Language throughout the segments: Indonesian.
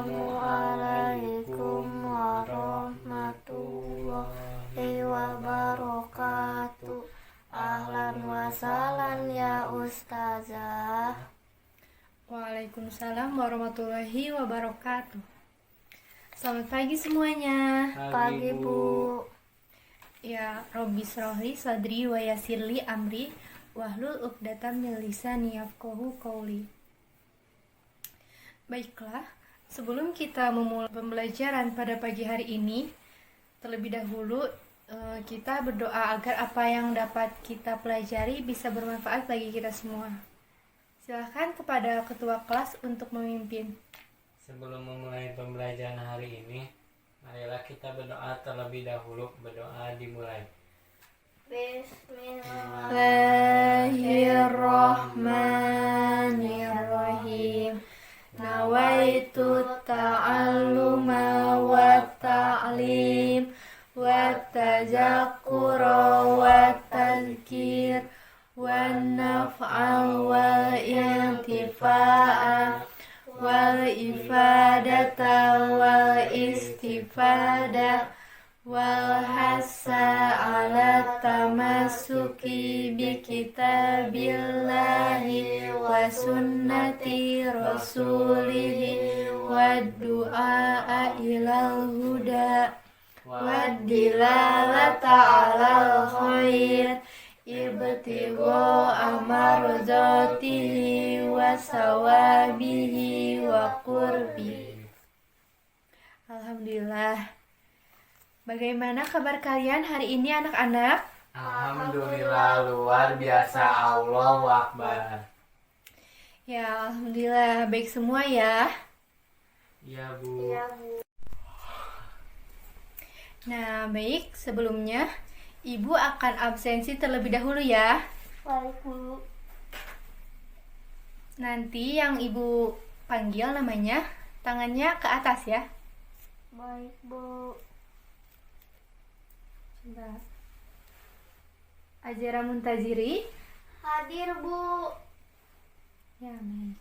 Assalamualaikum warahmatullahi wabarakatuh. Ahlan wa sahlan ya ustazah. Waalaikumsalam warahmatullahi wabarakatuh. Selamat pagi semuanya. Pagi Bu. Ya, Robbi srohli sadri wa yassirli amri wahlul 'uqdatam min lisani yafqahu qauli. Baiklah, sebelum kita memulai pembelajaran pada pagi hari ini, terlebih dahulu kita berdoa agar apa yang dapat kita pelajari bisa bermanfaat bagi kita semua. Silakan kepada ketua kelas untuk memimpin. Sebelum memulai pembelajaran hari ini, marilah kita berdoa terlebih dahulu. Berdoa dimulai. Bismillahirrahmanirrahim. Nawaitu ta'alluma wa ta'lim wa tazakkura wa tazkir wa naf'a wa intifa'a wal ifadata wal istifadah wal hassa ala tamassuki bi kitabillahi wa sunnati rasulihi wa du'a ilal huda wa dilalata alal khair ibtigho amardatihi wa sawabihi wa qurbi. Alhamdulillah. Bagaimana kabar kalian hari ini anak-anak? Alhamdulillah, luar biasa. Allahu Akbar. Ya, alhamdulillah baik semua ya. Iya Bu. Nah, baik, sebelumnya Ibu akan absensi terlebih dahulu ya. Baik Bu. Nanti yang Ibu panggil namanya, tangannya ke atas ya. Baik Bu. Coba. Azira Muntaziri. Hadir Bu. Ya, baik.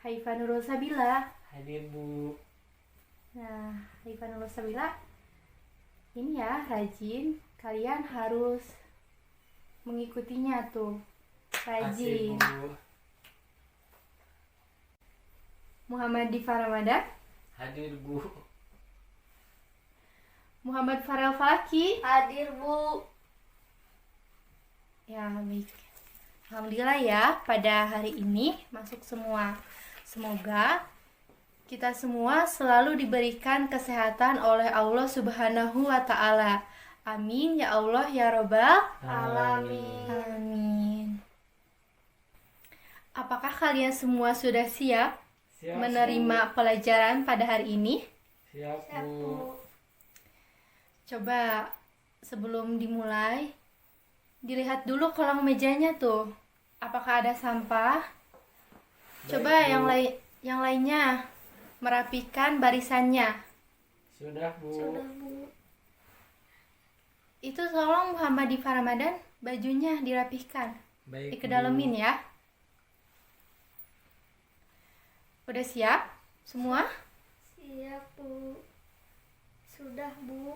Haifa Nurul Sabila. Hadir Bu. Nah, Haifa Nurul Sabila, ini ya, rajin. Kalian harus mengikutinya tuh. Kasih Rajin. Bu. Muhammad Diva Ramadan. Hadir Bu. Muhammad Farel Falaki. Hadir Bu. Ya, baik. Alhamdulillah ya, pada hari ini masuk semua. Semoga kita semua selalu diberikan kesehatan oleh Allah Subhanahu wa Ta'ala. Amin ya Allah ya Robbal Alamin. Amin. Apakah kalian semua sudah siap menerima pelajaran pada hari ini? Siap Siap Bu. Bu. Coba sebelum dimulai, dilihat dulu kolong mejanya tuh. Apakah ada sampah? Coba Baik, Bu. yang lainnya merapikan barisannya. Sudah Bu. Sudah Bu. Itu tolong Muhammad Diva Ramadan, bajunya dirapihkan, Baik dikedalemin ya. Udah siap semua? Siap Bu. Sudah Bu.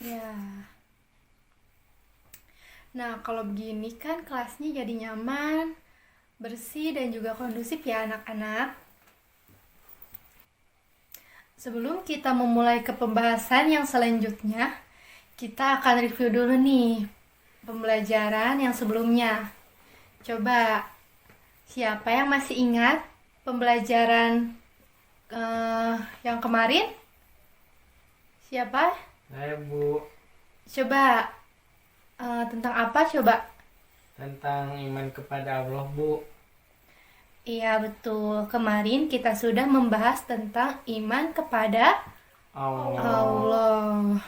Ya. Nah, kalau begini kan kelasnya jadi nyaman, bersih dan juga kondusif ya anak-anak. Sebelum kita memulai ke pembahasan yang selanjutnya, kita akan review dulu nih pembelajaran yang sebelumnya. Coba, siapa yang masih ingat pembelajaran yang kemarin? Siapa? Saya Bu. Coba, tentang apa coba? Tentang iman kepada Allah Bu. Iya betul, kemarin kita sudah membahas tentang iman kepada Allah.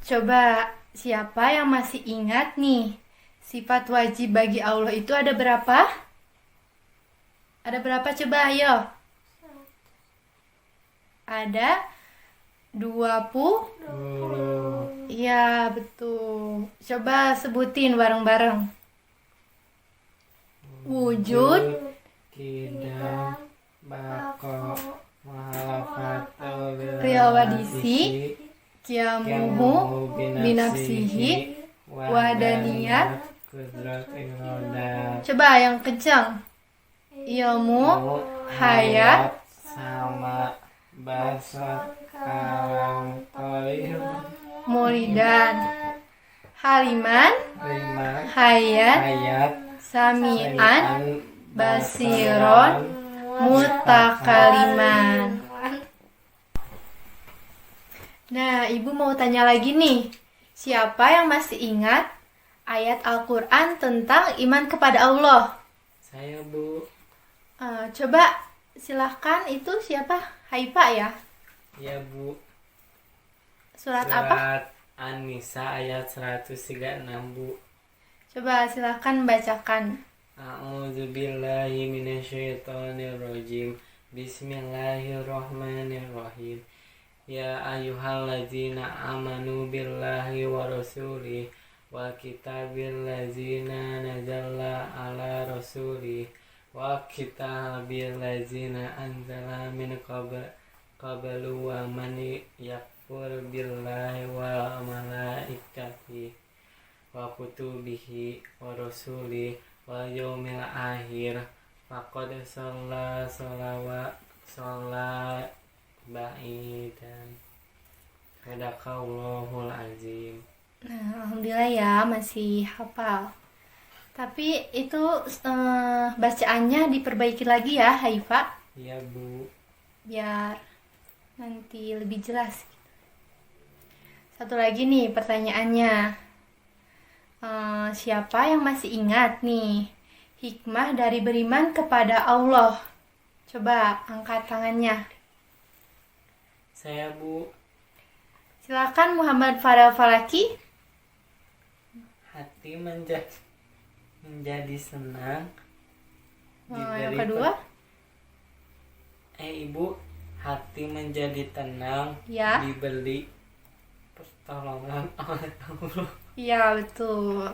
Coba, siapa yang masih ingat nih, sifat wajib bagi Allah itu ada berapa? Ada berapa coba ayo? Ada 20. Iya betul. Coba sebutin bareng-bareng. Wujud, Kidam, bako mahalafatu Riyawadisi Kiamuhu binafsihi wadaniyat. kudrat irodat Coba yang kencang. Ilmu, hayat, sama basar kalam toir muridan, haliman, lima hayat, ayat sami'an, basiron, mutakaliman. Nah, Ibu mau tanya lagi nih. Siapa yang masih ingat ayat Al-Quran tentang iman kepada Allah? saya Bu. Coba silahkan, itu siapa? Haifa ya? Ya Bu. Surat apa? Surat An-Nisa ayat 136 Bu. Coba silahkan bacakan. A'udzubillahi minasyaitonirrajim. Bismillahirrahmanirrahim. Ya ayyuhalladzina amanu billahi wa rasulih wa kitabil ladzina nazala ala rasulih wa kitabil ladzina anzala min qablu wa man yakfur billahi wa malaikatihi wa kutubihi wa rasulih wa yaumil akhir faqad sholat ba'idan. Sadaqallahul azim. Nah, alhamdulillah ya masih hafal. Tapi itu bacaannya diperbaiki lagi ya, Haifa, Iya Bu. biar nanti lebih jelas. Satu lagi nih pertanyaannya. Siapa yang masih ingat nih hikmah dari beriman kepada Allah? Coba angkat tangannya. Saya Bu. Silakan Muhammad Farel Falaki. Hati menjadi senang. Yang kedua, Ibu, hati menjadi tenang ya. diberi pertolongan oleh Allah. Iya, betul.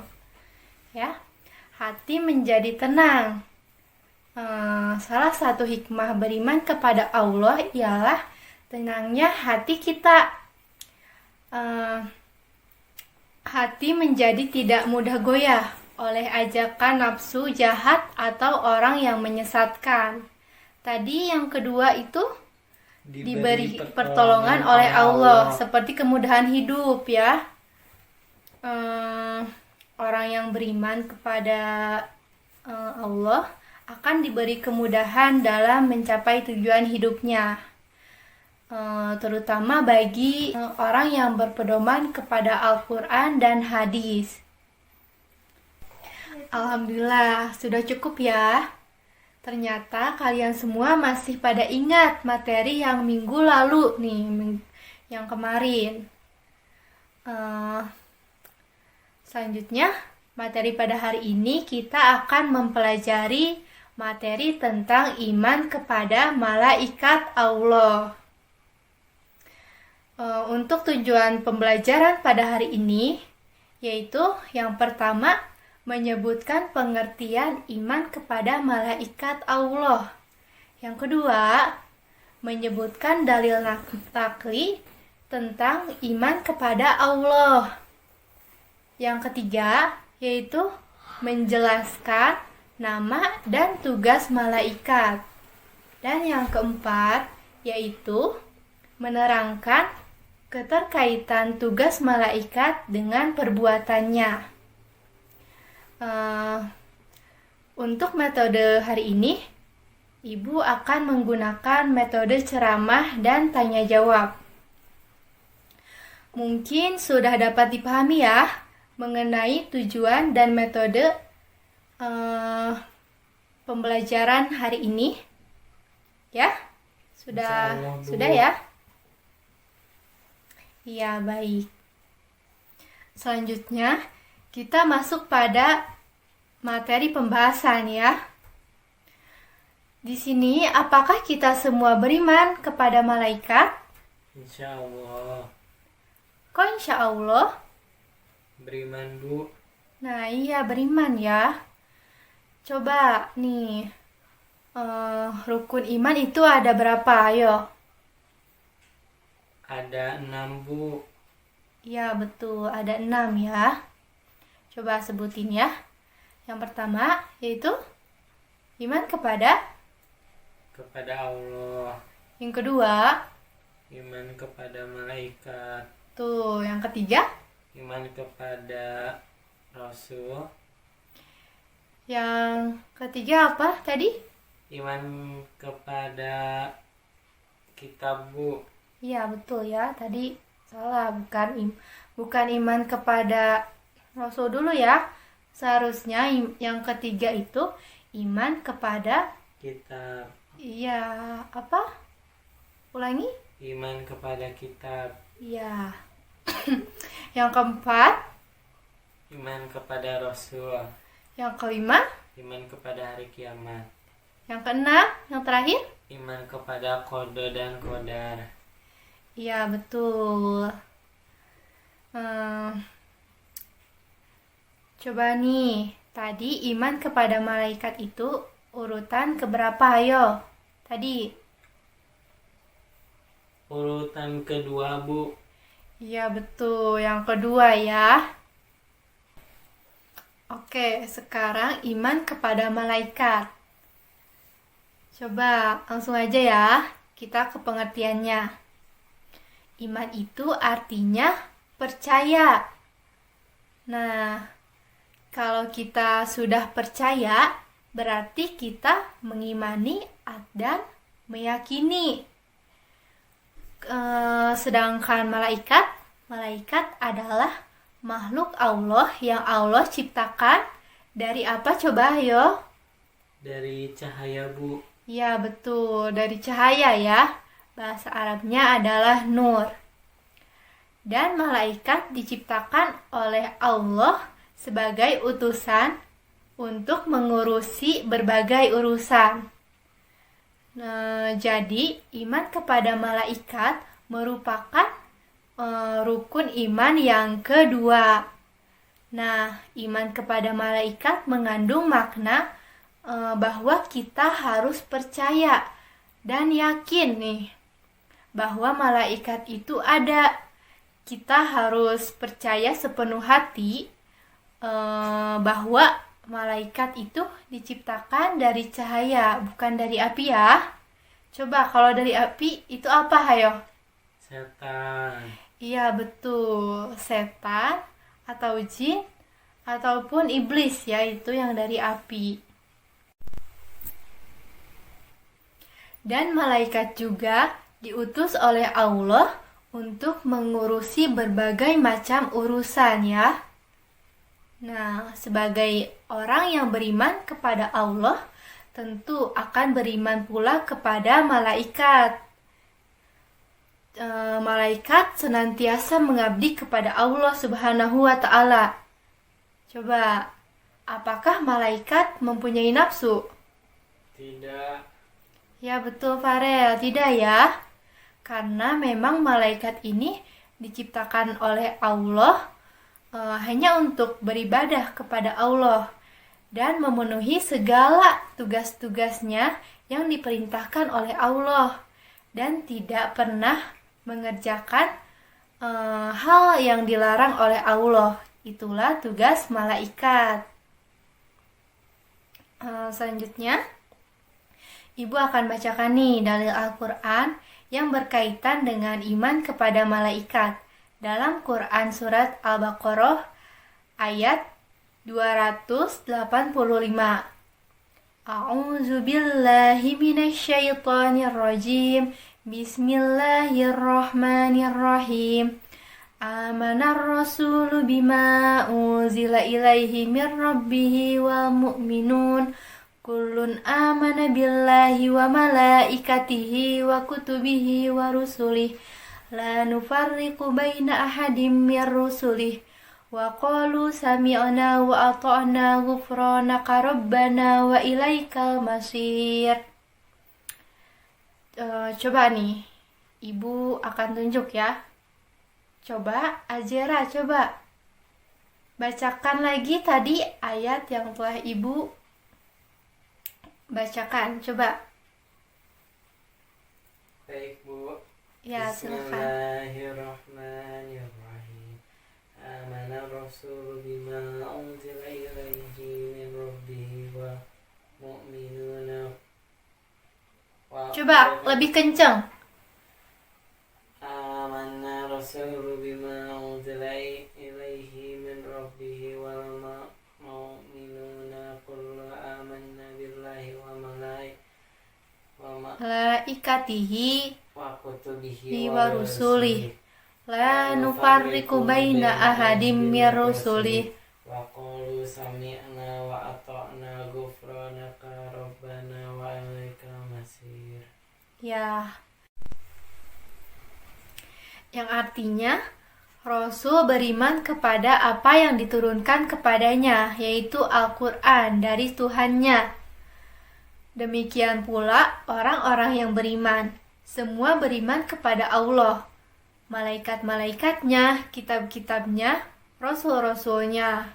Ya. Hati menjadi tenang. Salah satu hikmah beriman kepada Allah ialah tenangnya hati kita. Hati menjadi tidak mudah goyah oleh ajakan nafsu jahat atau orang yang menyesatkan. Tadi yang kedua itu diberi pertolongan oleh Allah, seperti kemudahan hidup ya. Orang yang beriman kepada Allah akan diberi kemudahan dalam mencapai tujuan hidupnya. Terutama bagi orang yang berpedoman kepada Al-Quran dan hadis. Alhamdulillah, sudah cukup ya. Ternyata kalian semua masih pada ingat materi yang minggu lalu nih, yang kemarin. Selanjutnya, materi pada hari ini kita akan mempelajari materi tentang iman kepada malaikat Allah. Untuk tujuan pembelajaran pada hari ini, yaitu yang pertama, menyebutkan pengertian iman kepada malaikat Allah. Yang kedua, menyebutkan dalil nakli tentang iman kepada Allah. Yang ketiga, yaitu menjelaskan nama dan tugas malaikat. Dan yang keempat, yaitu menerangkan keterkaitan tugas malaikat dengan perbuatannya. Untuk metode hari ini, Ibu akan menggunakan metode ceramah dan tanya jawab. Mungkin sudah dapat dipahami ya mengenai tujuan dan metode pembelajaran hari ini. Ya? Sudah ya? Iya, baik. Selanjutnya, kita masuk pada materi pembahasan ya. Di sini, apakah kita semua beriman kepada malaikat? Insya Allah. Kok insya Allah? Beriman Bu. Nah iya, beriman ya. Coba nih, Rukun iman itu ada berapa? Ayo. Ada 6, Bu. Ya, betul. Ada 6 ya. Coba sebutin ya. Yang pertama yaitu iman kepada. Allah. Yang kedua, Iman kepada malaikat. tuh. Yang ketiga, Iman kepada Rasul. yang ketiga apa tadi? Iman kepada kitab, Bu. Iya, betul ya. Tadi salah, bukan iman kepada Rasul dulu ya. Seharusnya yang ketiga itu iman kepada. Kitab. Iya, apa? Ulangi? Iman kepada kitab. Iya. Yang keempat, Iman kepada Rasul. yang kelima, Iman kepada hari kiamat. yang keenam, yang terakhir. Iman kepada qada dan qadar. Iya, betul. Coba nih, tadi iman kepada malaikat itu urutan keberapa? Ayo. Tadi. Urutan kedua, Bu. Iya, betul. Yang kedua ya. Oke, sekarang iman kepada malaikat. Coba langsung aja ya, kita ke pengertiannya. Iman itu artinya percaya. Nah, kalau kita sudah percaya, berarti kita mengimani dan meyakini. Sedangkan malaikat adalah makhluk Allah yang Allah ciptakan dari apa coba ayo? Dari cahaya, Bu. Ya, betul, dari cahaya ya. Bahasa Arabnya adalah nur. Dan malaikat diciptakan oleh Allah sebagai utusan untuk mengurusi berbagai urusan. Nah, jadi iman kepada malaikat merupakan rukun iman yang kedua. Nah, iman kepada malaikat mengandung makna bahwa kita harus percaya dan yakin nih bahwa malaikat itu ada. Kita harus percaya sepenuh hati bahwa malaikat itu diciptakan dari cahaya, bukan dari api ya. Coba kalau dari api itu apa, ayo? Setan. Iya, betul. Setan atau jin ataupun iblis ya, itu yang dari api. Dan malaikat juga diutus oleh Allah untuk mengurusi berbagai macam urusan ya. Nah, sebagai orang yang beriman kepada Allah, tentu akan beriman pula kepada malaikat. Malaikat senantiasa mengabdi kepada Allah Subhanahu wa Ta'ala. Coba, apakah malaikat mempunyai nafsu? Tidak. Ya, betul Farel, tidak ya. Karena memang malaikat ini diciptakan oleh Allah hanya untuk beribadah kepada Allah dan memenuhi segala tugas-tugasnya yang diperintahkan oleh Allah dan tidak pernah mengerjakan hal yang dilarang oleh Allah. Itulah tugas malaikat. Selanjutnya, Ibu akan bacakan nih dalil Al-Quran yang berkaitan dengan iman kepada malaikat dalam Quran Surat Al-Baqarah ayat 285. A'udzu billahi minasyaitonir rajim. Bismillahirrahmanirrahim. Amanar rasulu bima unzila ilaihi mir rabbihi wal mu'minun. Kullun amana billahi wa malaikatihi wa kutubihi wa rusulih. La nufarriqu baina ahadim mir rusulih. Wa qalu sami'na wa ata'na ghufranaka rabbana wa ilaikal masir. Coba nih, Ibu akan tunjuk ya. Coba, Azera, coba bacakan lagi tadi ayat yang telah Ibu bacakan, coba. Baik, Bu. Ya, silakan. Bismillahirrahmanirrahim. Amana Rasul bima unzila ilaihi min rabbih wa mu'minuna. Coba lebih kenceng. Amana Rasul bima unzila ilaihi min rabbih wal mu'minuna kullu amanna billahi wa Malaikatihi wa kutubihi wa rusulih la nufarriqu baina ahadim mir rusulih. wa qalu sami'na wa ata'na ghufranaka rabbana wa ilaikal masir. Ya. Yang artinya Rasul beriman kepada apa yang diturunkan kepadanya, yaitu Al-Quran dari Tuhannya. Demikian pula orang-orang yang beriman. Semua beriman kepada Allah, malaikat-malaikatnya, kitab-kitabnya, rasul-rasulnya.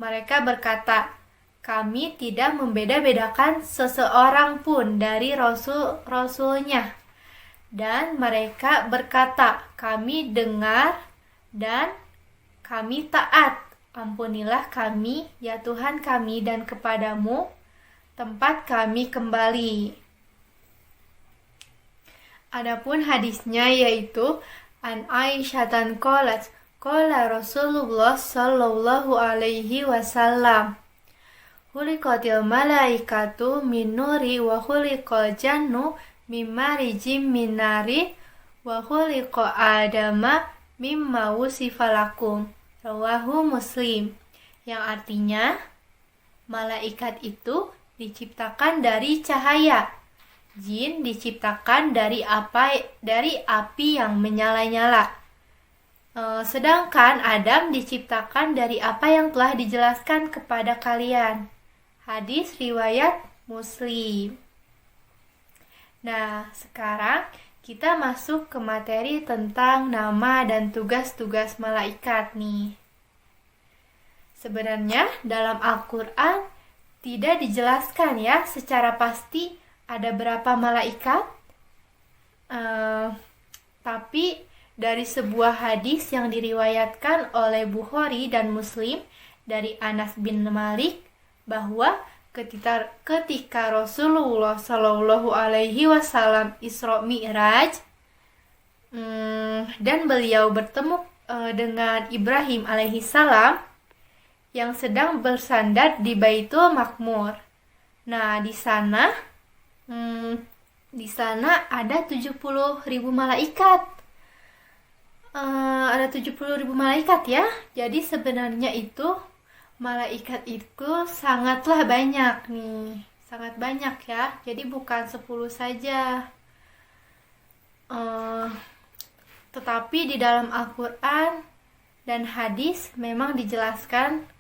Mereka berkata, kami tidak membeda-bedakan seseorang pun dari rasul-rasulnya. Dan mereka berkata, kami dengar dan kami taat. Ampunilah kami, ya Tuhan kami, dan kepadamu tempat kami kembali. Adapun hadisnya yaitu an Aisyatan qalat qala Rasulullah sallallahu alaihi wasallam khuliqatil malaikatu min nuri wa khuliqal jannu mimma rijim min nari wa khuliqa adama mimma wusifalakum. Rawahu Muslim. Yang artinya malaikat itu diciptakan dari cahaya, jin diciptakan dari api yang menyala-nyala. Sedangkan Adam diciptakan dari apa yang telah dijelaskan kepada kalian. Hadis riwayat Muslim. Nah, sekarang kita masuk ke materi tentang nama dan tugas-tugas malaikat nih. Sebenarnya dalam Al-Quran tidak dijelaskan ya secara pasti ada berapa malaikat. Tapi dari sebuah hadis yang diriwayatkan oleh Bukhari dan Muslim dari Anas bin Malik bahwa ketika Rasulullah Shallallahu Alaihi Wasallam Isra Mi'raj dan beliau bertemu dengan Ibrahim alaihissalam yang sedang bersandar di Baitul Makmur. Nah, di sana ada 70.000 malaikat. Ada 70.000 malaikat ya. Jadi sebenarnya itu malaikat itu sangatlah banyak nih. Sangat banyak ya. Jadi bukan 10 saja. Tetapi di dalam Al-Quran dan hadis memang dijelaskan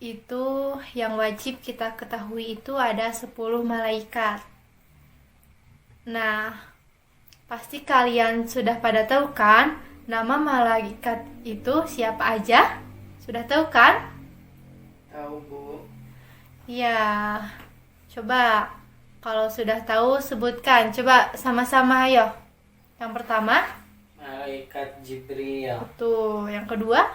itu yang wajib kita ketahui itu ada 10 malaikat. Nah, pasti kalian sudah pada tahu kan nama malaikat itu siapa aja? Sudah tahu kan? Tahu, Bu. Ya, coba kalau sudah tahu sebutkan. Coba sama-sama ayo. Yang pertama, Malaikat Jibril. tuh. Yang kedua,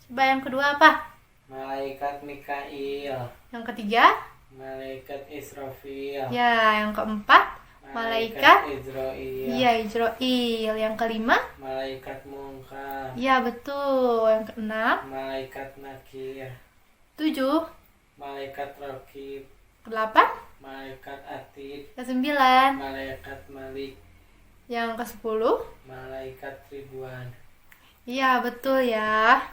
coba yang kedua apa? Malaikat Mikail. Yang ketiga, Malaikat Israfil. ya. Yang keempat, malaikat Israil. iya Israil. Yang kelima, Malaikat Munkar. ya betul. Yang keenam, Malaikat Nakir. 7, Malaikat Rakib. 8, Malaikat Atid. yang 9, Malaikat Malik. yang ke-10. Malaikat Ridwan. Iya, betul ya.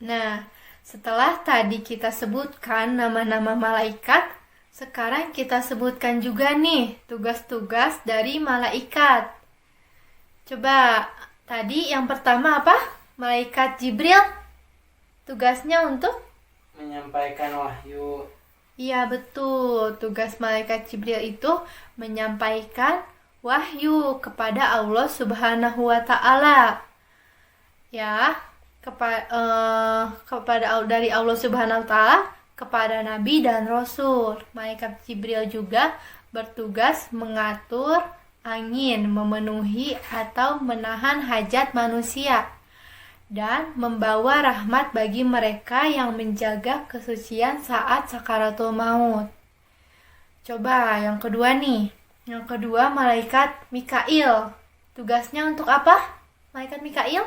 Nah, setelah tadi kita sebutkan nama-nama malaikat, sekarang kita sebutkan juga nih tugas-tugas dari malaikat. Coba, tadi yang pertama apa? Malaikat Jibril. Tugasnya untuk? Menyampaikan wahyu. Iya, betul. Tugas malaikat Jibril itu menyampaikan wahyu kepada Allah Subhanahu wa Ta'ala. Ya, kepada dari Allah Subhanahu wa Ta'ala kepada nabi dan rasul. Malaikat Jibril juga bertugas mengatur angin, memenuhi atau menahan hajat manusia, dan membawa rahmat bagi mereka yang menjaga kesucian saat sakaratul maut. Coba yang kedua nih. Yang kedua, malaikat Mikail. Tugasnya untuk apa? Malaikat Mikail?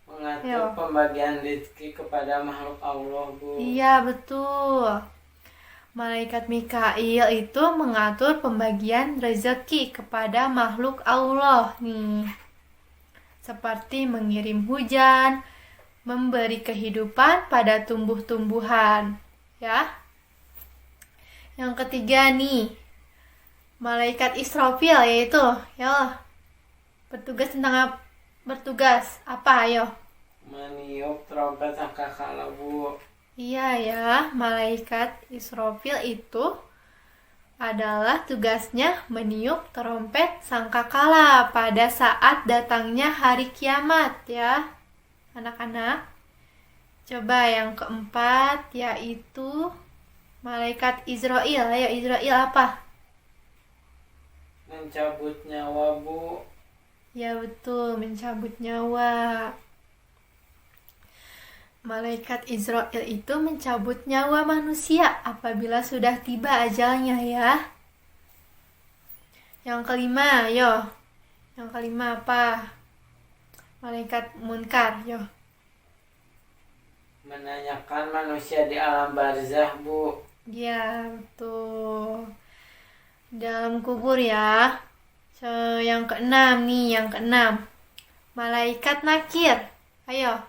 Mengatur pembagian rezeki kepada makhluk Allah, Bu. Iya, betul. Malaikat Mikail itu mengatur pembagian rezeki kepada makhluk Allah nih. Seperti mengirim hujan, memberi kehidupan pada tumbuh-tumbuhan, ya. Yang ketiga nih, malaikat Israfil, yaitu bertugas apa ayo? Meniup trompet sangkakala, Bu. Iya ya, malaikat Israfil itu adalah tugasnya meniup trompet sangkakala pada saat datangnya hari kiamat ya, anak-anak. Coba yang keempat, yaitu malaikat Israel. Ayo, Israel apa? Mencabut nyawa, Bu. Ya betul, mencabut nyawa. Malaikat Israel itu mencabut nyawa manusia apabila sudah tiba ajalnya ya. Yang kelima, yo. Yang kelima apa? Malaikat Munkar, yo. Menanyakan manusia di alam barzah, Bu. Ya, betul. Dalam kubur ya. Yang keenam nih, yang keenam. Malaikat Nakir. Ayo.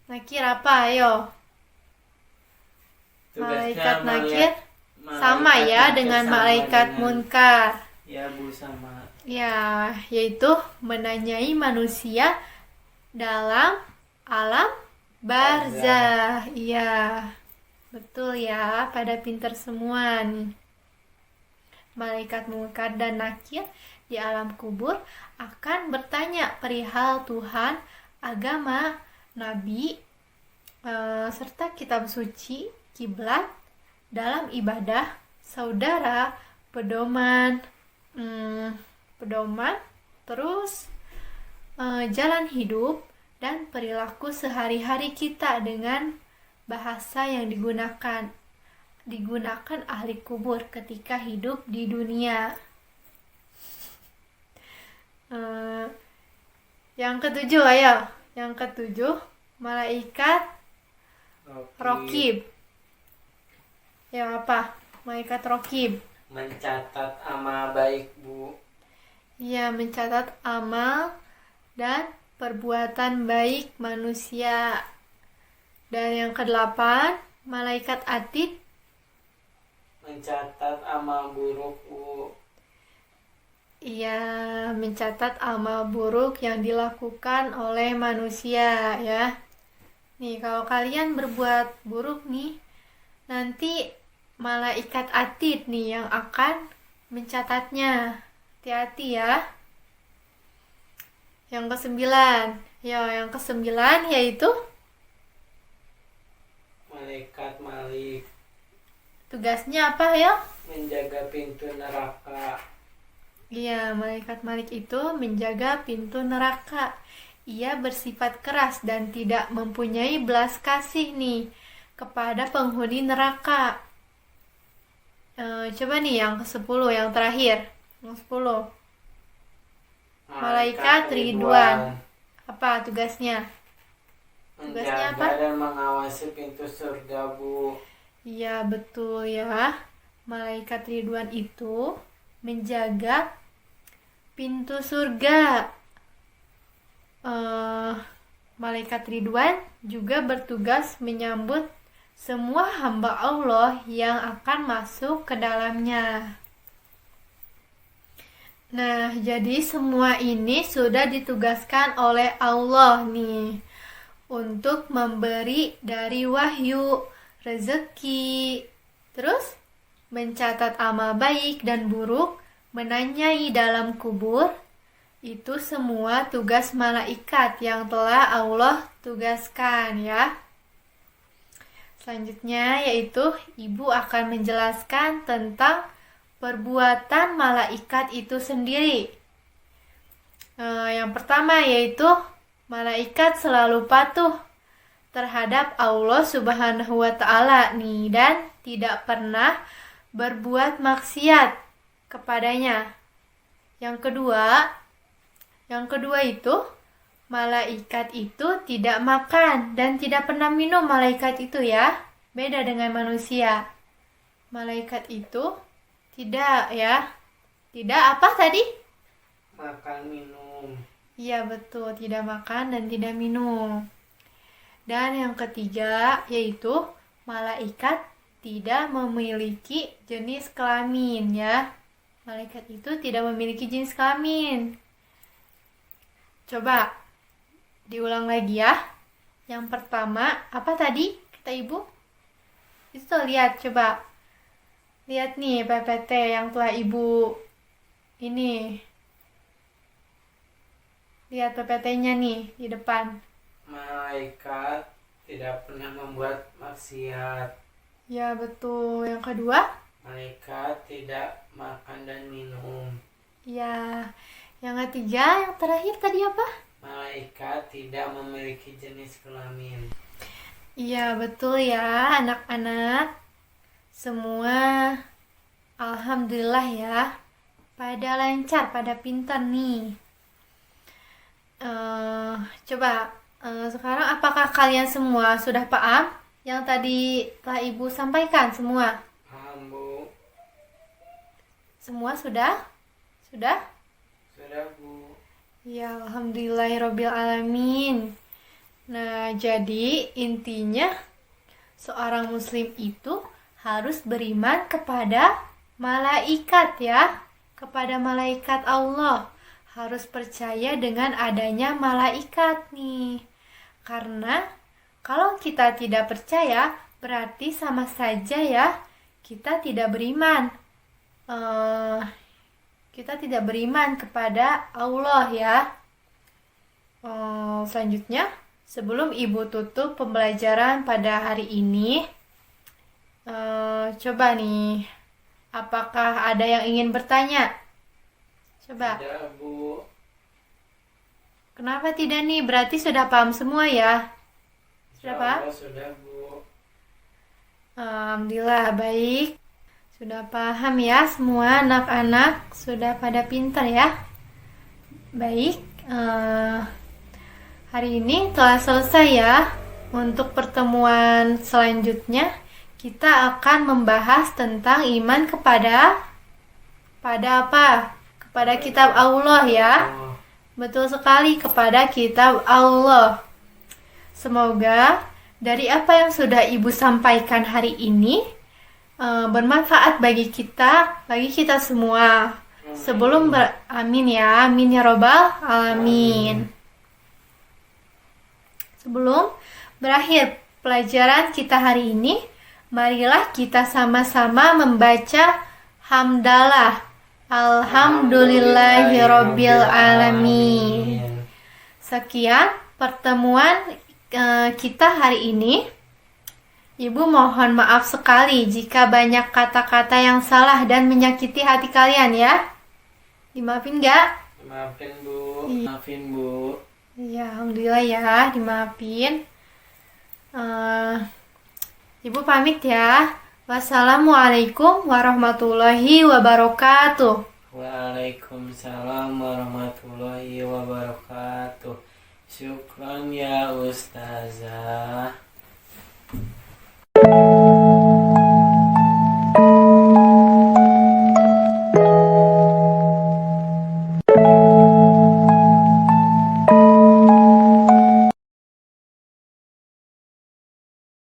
Nakir apa? Ayo. Malaikat Nakir sama ya dengan malaikat Munkar. Ya, Bu, sama. Ya, yaitu menanyai manusia dalam alam barzah. Iya. Betul ya, pada pinter semua nih. Malaikat Munkar dan Nakir di alam kubur akan bertanya perihal Tuhan, agama, nabi, serta kitab suci, kiblat, dalam ibadah, saudara, pedoman, terus jalan hidup dan perilaku sehari-hari kita dengan bahasa yang digunakan ahli kubur ketika hidup di dunia. Yang ketujuh, ayo. Yang ketujuh, malaikat Rokib. Ya apa? Malaikat Rokib. Mencatat amal baik, Bu. Ya, mencatat amal dan perbuatan baik manusia. Dan yang kedelapan, malaikat Atid. Mencatat amal buruk, Bu. Ia mencatat amal buruk yang dilakukan oleh manusia ya. Nih, kalau kalian berbuat buruk nih, nanti malaikat Atid nih yang akan mencatatnya. Hati-hati ya. Yang kesembilan. Yang kesembilan yaitu Malaikat Malik. Tugasnya apa ya? Menjaga pintu neraka. Iya, malaikat Malik itu menjaga pintu neraka. Ia bersifat keras dan tidak mempunyai belas kasih nih kepada penghuni neraka. Coba nih yang ke-10, yang terakhir. Yang 10. Malaikat Ridwan. Apa tugasnya? Tugasnya Menjaga apa? dan mengawasi pintu surga, Bu. Iya, betul ya. Malaikat Ridwan itu menjaga pintu surga. Malaikat Ridwan juga bertugas menyambut semua hamba Allah yang akan masuk ke dalamnya. Nah, jadi semua ini sudah ditugaskan oleh Allah nih untuk memberi dari wahyu, rezeki, terus mencatat amal baik dan buruk, menanyai dalam kubur. Itu semua tugas malaikat yang telah Allah tugaskan ya. Selanjutnya yaitu ibu akan menjelaskan tentang perbuatan malaikat itu sendiri. Yang pertama yaitu malaikat selalu patuh terhadap Allah Subhanahu wa Ta'ala nih, dan tidak pernah berbuat maksiat kepadanya. Yang kedua itu malaikat itu tidak makan dan tidak pernah minum. Malaikat itu ya, beda dengan manusia. Malaikat itu tidak apa tadi? Makan minum. Iya betul, tidak makan dan tidak minum. Dan yang ketiga yaitu malaikat tidak memiliki jenis kelamin ya. Malaikat itu tidak memiliki jenis kelamin. Coba diulang lagi ya. Yang pertama, apa tadi kata ibu? Itu lihat, coba. Lihat nih PPT yang telah ibu ini. Lihat PPT-nya nih di depan. Malaikat tidak pernah membuat maksiat. Ya betul. Yang kedua? Malaikat tidak makan dan minum. Ya. Yang ketiga, yang terakhir tadi apa? Malaikat tidak memiliki jenis kelamin. Iya betul ya anak-anak. Semua alhamdulillah ya, pada lancar, pada pintar nih. Sekarang apakah kalian semua sudah paham yang tadi telah ibu sampaikan semua? Paham, Bu? Semua sudah? Sudah, Bu. ya alhamdulillahirabbil alamin. Nah, jadi intinya seorang muslim itu harus beriman kepada malaikat ya, kepada malaikat Allah. Harus percaya dengan adanya malaikat nih. Karena kalau kita tidak percaya, berarti sama saja ya kita tidak beriman. Kita tidak beriman kepada Allah ya. Selanjutnya, sebelum ibu tutup pembelajaran pada hari ini, coba nih, apakah ada yang ingin bertanya? Coba. Tidak, Bu. Kenapa tidak nih? Berarti sudah paham semua ya? Sudah paham? Sudah, Bu. Alhamdulillah, baik. Sudah paham ya semua anak-anak? Sudah pada pintar ya? Baik. Hari ini telah selesai ya. Untuk pertemuan selanjutnya, kita akan membahas tentang iman kepada apa? Kepada kitab Allah ya. Betul sekali, kepada kitab Allah. Semoga dari apa yang sudah ibu sampaikan hari ini bermanfaat bagi kita semua. Sebelum amin ya robbal alamin. Sebelum berakhir pelajaran kita hari ini, marilah kita sama-sama membaca hamdalah. Alhamdulillahirabbil alamin. Sekian pertemuan kita hari ini. Ibu mohon maaf sekali jika banyak kata-kata yang salah dan menyakiti hati kalian ya. Dimaafin gak? Maafin, Bu. Maafin, Bu. Ya, alhamdulillah ya, dimaafin. Ibu pamit ya. Wassalamualaikum warahmatullahi wabarakatuh. Waalaikumsalam warahmatullahi wabarakatuh. Syukran ya Ustazah.